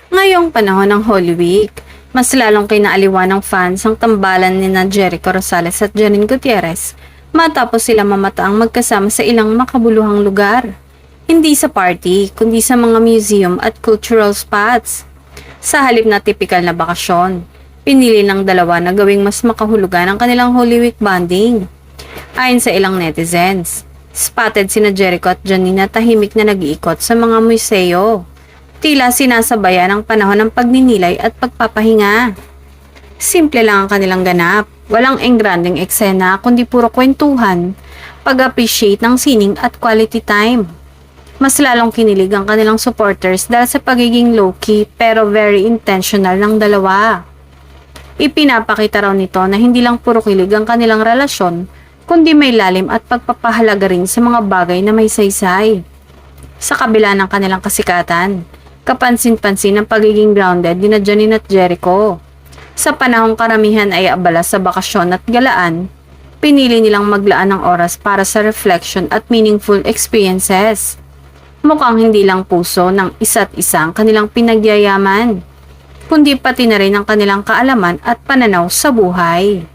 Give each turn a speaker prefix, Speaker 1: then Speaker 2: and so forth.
Speaker 1: Ngayong panahon ng Holy Week, mas lalong kinaaliwan ng fans ang tambalan ni na Jericho Rosales at Janine Gutierrez matapos sila mamataang magkasama sa ilang makabuluhang lugar. Hindi sa party, kundi sa mga museum at cultural spots. Sa halip na tipikal na bakasyon, pinili ng dalawa na gawing mas makahulugan ang kanilang Holy Week bonding. Ayon sa ilang netizens, spotted sina Jericho at Janine na tahimik na nag-iikot sa mga museo. Tila sinasabayan ang panahon ng pagninilay at pagpapahinga. Simple lang ang kanilang ganap. Walang engranding eksena kundi puro kwentuhan, pag-appreciate ng sining at quality time. Mas lalong kinilig ang kanilang supporters dahil sa pagiging low-key pero very intentional ng dalawa. Ipinapakita raw nito na hindi lang puro kilig ang kanilang relasyon, kundi may lalim at pagpapahalaga rin sa mga bagay na may saysay. Sa kabila ng kanilang kasikatan, kapansin-pansin ang pagiging grounded ni na Janine at Jericho. Sa panahong karamihan ay abala sa bakasyon at galaan, pinili nilang maglaan ng oras para sa reflection at meaningful experiences. Mukhang hindi lang puso ng isa't isa ang kanilang pinagyayaman, kundi pati na rin ang kanilang kaalaman at pananaw sa buhay.